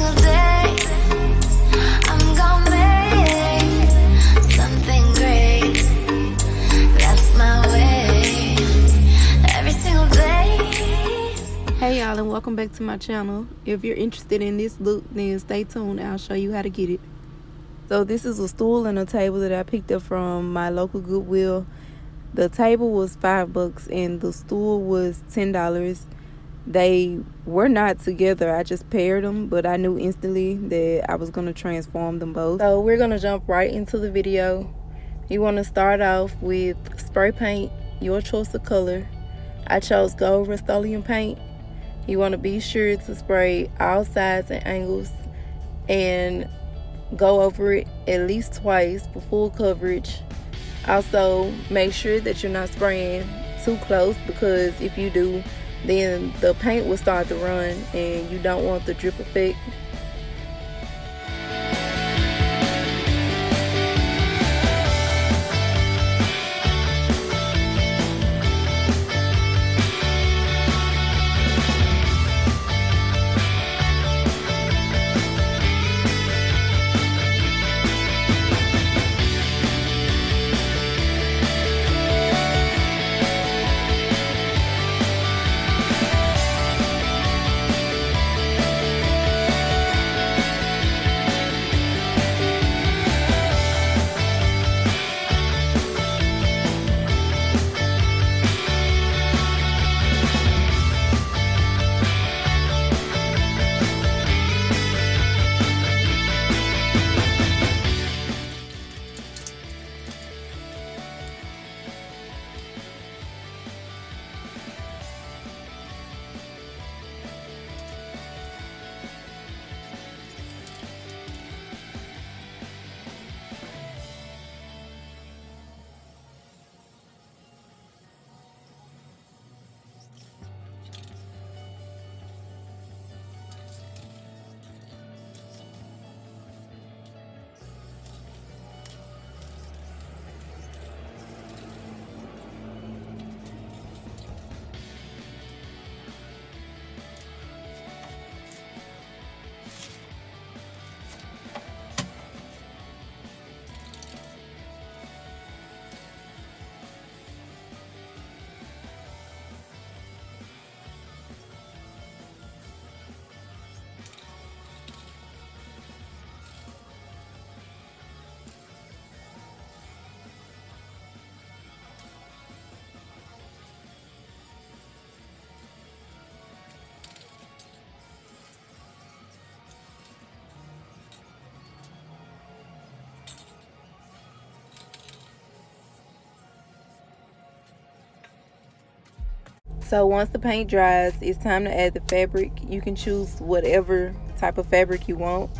single day I'm gonna make something great. That's my way. Every single day. Hey y'all, and welcome back to my channel. If you're interested in this look, then stay tuned. I'll show you how to get it. So this is a stool and a table that I picked up from my local Goodwill. The table was $5 and the stool was $10. They were not together. I just paired them, but I knew instantly that I was going to transform them both. So we're going to jump right into the video. You want to start off with spray paint, your choice of color. I chose gold Rustoleum paint. You want to be sure to spray all sides and angles and go over it at least twice for full coverage. Also, make sure that you're not spraying too close, because if you do, then the paint will start to run and you don't want the drip effect. So once the paint dries, it's time to add the fabric. You can choose whatever type of fabric you want.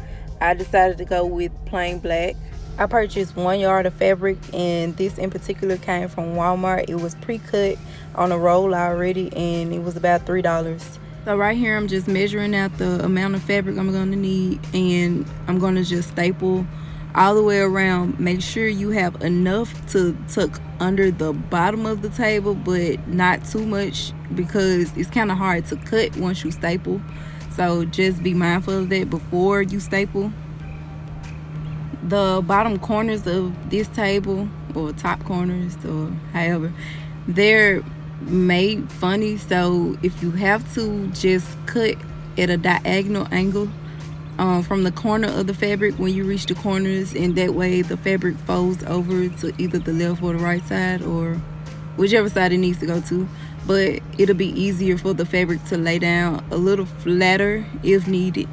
I decided to go with plain black. I purchased 1 yard of fabric, and this in particular came from Walmart. It was pre-cut on a roll already, and it was about $3. So right here, I'm just measuring out the amount of fabric I'm going to need, and I'm going to just staple all the way around. Make sure you have enough to tuck under the bottom of the table, but not too much, because it's kind of hard to cut once you staple. So just be mindful of that before you staple. The bottom corners of this table, or top corners, or however, they're made funny, so if you have to, just cut at a diagonal angle from the corner of the fabric when you reach the corners, and that way the fabric folds over to either the left or the right side, or whichever side it needs to go to. But it'll be easier for the fabric to lay down a little flatter if needed.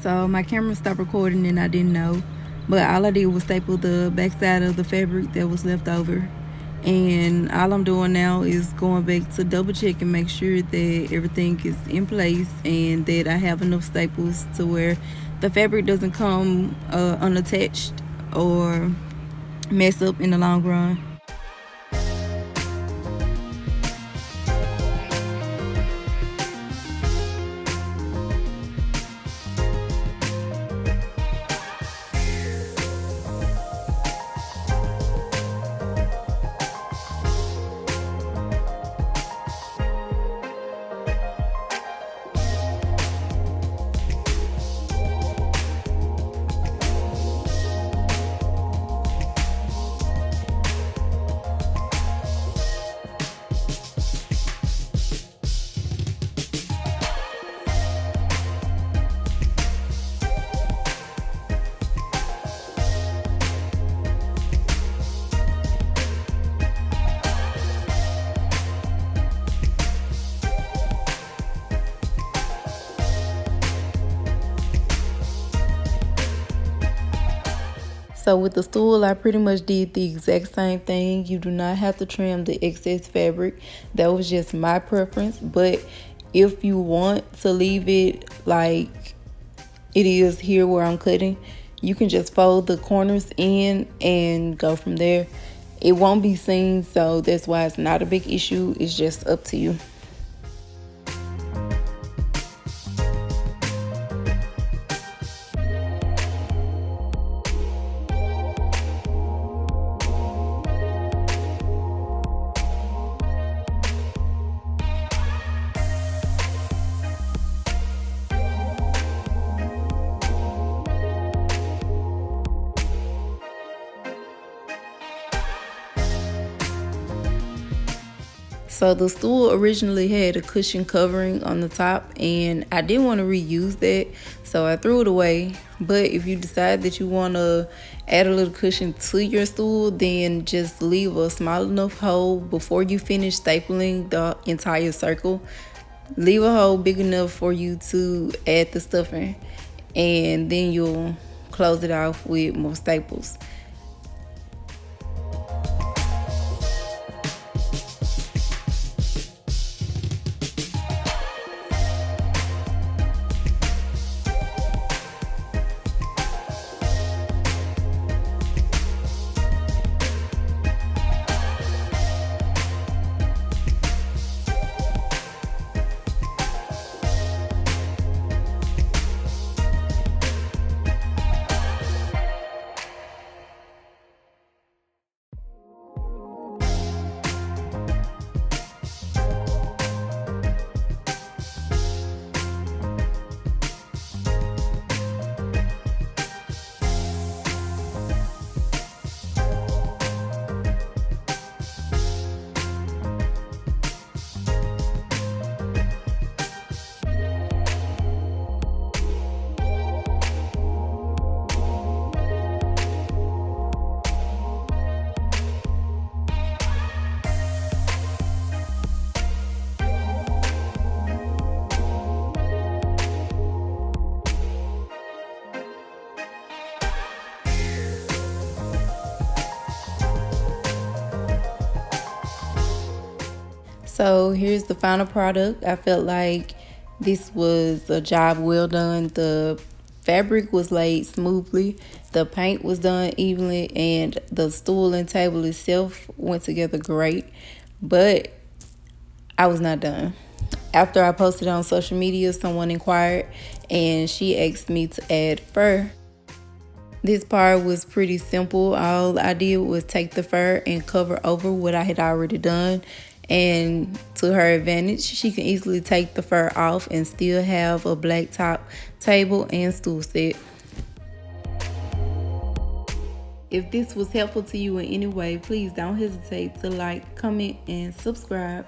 So my camera stopped recording and I didn't know. But all I did was staple the backside of the fabric that was left over. And all I'm doing now is going back to double check and make sure that everything is in place and that I have enough staples to where the fabric doesn't come unattached or mess up in the long run. So with the stool, I pretty much did the exact same thing. You do not have to trim the excess fabric. That was just my preference. But if you want to leave it like it is here where I'm cutting, you can just fold the corners in and go from there. It won't be seen, so that's why it's not a big issue. It's just up to you. So the stool originally had a cushion covering on the top and I didn't want to reuse that, so I threw it away. But if you decide that you want to add a little cushion to your stool, then just leave a small enough hole before you finish stapling the entire circle. Leave a hole big enough for you to add the stuffing, and then you'll close it off with more staples. So here's the final product. I felt like this was a job well done. The fabric was laid smoothly, the paint was done evenly, and the stool and table itself went together great. But I was not done. After I posted on social media, someone inquired and she asked me to add fur. This part was pretty simple. All I did was take the fur and cover over what I had already done. And to her advantage, she can easily take the fur off and still have a black top table and stool set. If this was helpful to you in any way, please don't hesitate to like, comment, and subscribe.